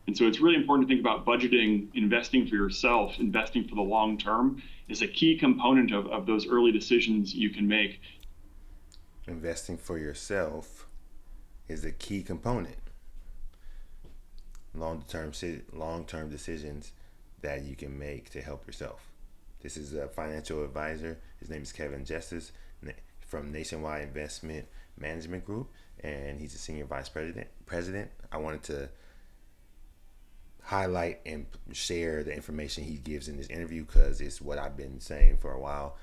And so it's really important to think about budgeting, investing for yourself, investing for the long term is a key component of those early decisions you can make. Investing for yourself is a key component. Long term decisions that you can make to help yourself. This is a financial advisor. His name is Kevin Justice from Nationwide Investment Management Group, and he's a senior vice president. I wanted to highlight and share the information he gives in this interview because it's what I've been saying for a while,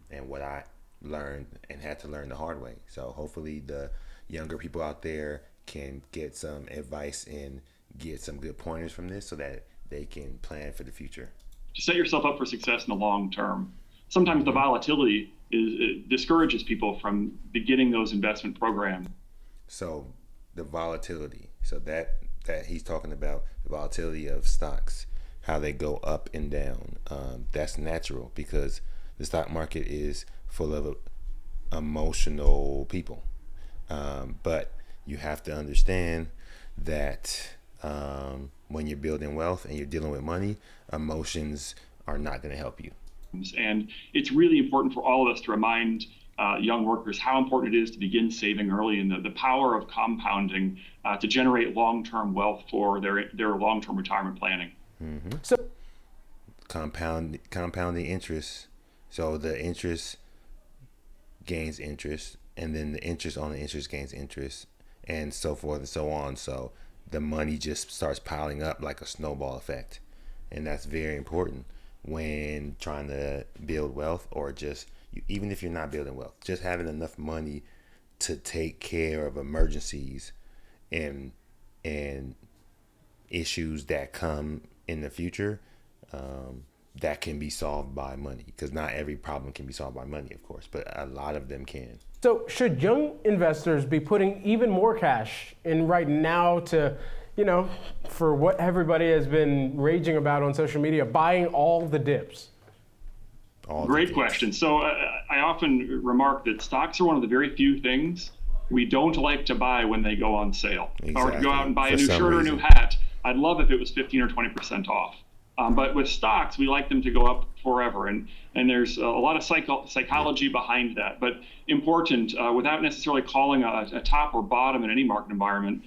and what I learned and had to learn the hard way. So hopefully the younger people out there can get some advice and get some good pointers from this so that they can plan for the future. To set yourself up for success in the long term. Sometimes the Mm-hmm. volatility it discourages people from beginning those investment programs. So the volatility. So that he's talking about the volatility of stocks, how they go up and down. That's natural because the stock market is full of emotional people. But you have to understand that when you're building wealth and you're dealing with money, emotions are not going to help you. And it's really important for all of us to remind young workers how important it is to begin saving early and the power of compounding to generate long-term wealth for their long-term retirement planning. Mm-hmm. So compounding interest. So the interest gains interest, and then the interest on the interest gains interest, and so forth and so on. So the money just starts piling up like a snowball effect, and that's very important when trying to build wealth, or just even if you're not building wealth, just having enough money to take care of emergencies and and issues that come in the future, that can be solved by money, because not every problem can be solved by money, of course, but a lot of them can. So should young investors be putting even more cash in right now to, for what everybody has been raging about on social media, buying all the dips? Great question. So I often remark that stocks are one of the very few things we don't like to buy when they go on sale. If I were to go out and buy a new shirt or a new hat, I'd love if it was 15 or 20% off. But with stocks, we like them to go up forever. And there's a lot of psychology behind that. But important, without necessarily calling a top or bottom in any market environment,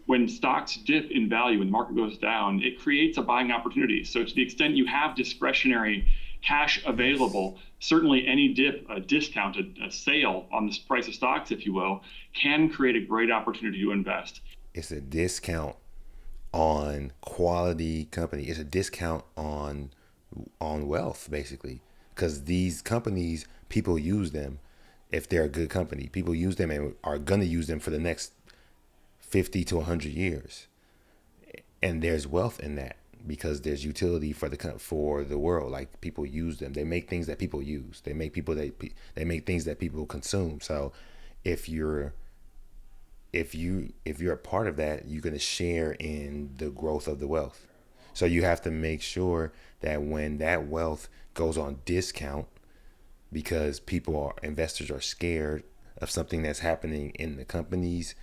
when stocks dip in value, when the market goes down, it creates a buying opportunity. So to the extent you have discretionary cash available, certainly any dip, a discount, a sale on the price of stocks, if you will, can create a great opportunity to invest. It's a discount on quality company. It's a discount on wealth, basically, because these companies, people use them. If they're a good company, people use them and are going to use them for the next 50 to 100 years, and there's wealth in that because there's utility for the world. Like, people use them. They make things that people use. They make things that people consume. So if you're a part of that, you're going to share in the growth of the wealth. So you have to make sure that when that wealth goes on discount, because investors are scared of something that's happening in the company's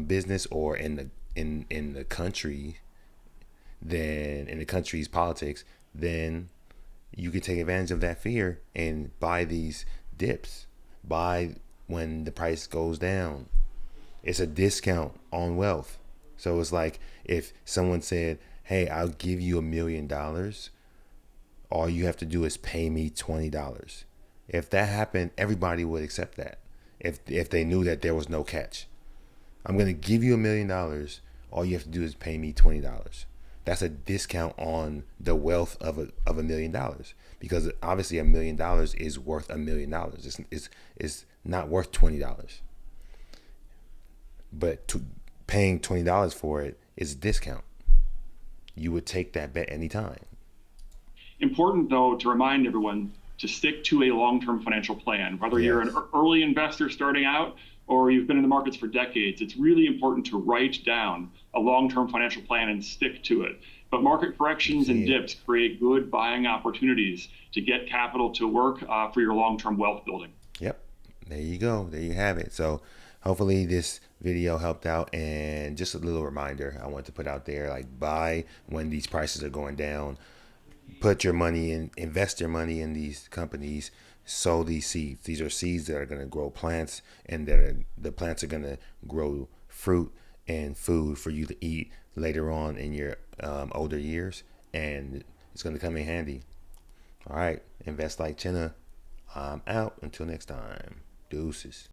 business, or in the country, then in the country's politics, then you can take advantage of that fear and buy these dips. Buy when the price goes down. It's a discount on wealth. So it's like if someone said, "Hey, I'll give you $1,000,000. All you have to do is pay me $20." If that happened, everybody would accept that. If they knew that there was no catch, I'm gonna give you $1,000,000. All you have to do is pay me $20. That's a discount on the wealth of $1,000,000, because obviously $1,000,000 is worth $1,000,000. It's not worth $20. But paying $20 for it is a discount. You would take that bet anytime. Important, though, to remind everyone to stick to a long-term financial plan. Whether you're an Yes. early investor starting out or you've been in the markets for decades, it's really important to write down a long-term financial plan and stick to it. But market corrections and dips create good buying opportunities to get capital to work for your long-term wealth building. Yep. There you go. There you have it. So hopefully this video helped out. And just a little reminder I want to put out there, like, buy when these prices are going down. Put your money in, invest your money in these companies, sow these seeds. These are seeds that are going to grow plants, and the plants are going to grow fruit and food for you to eat later on in your older years, and it's going to come in handy. All right, invest like Chinna. I'm out. Until next time. Deuces.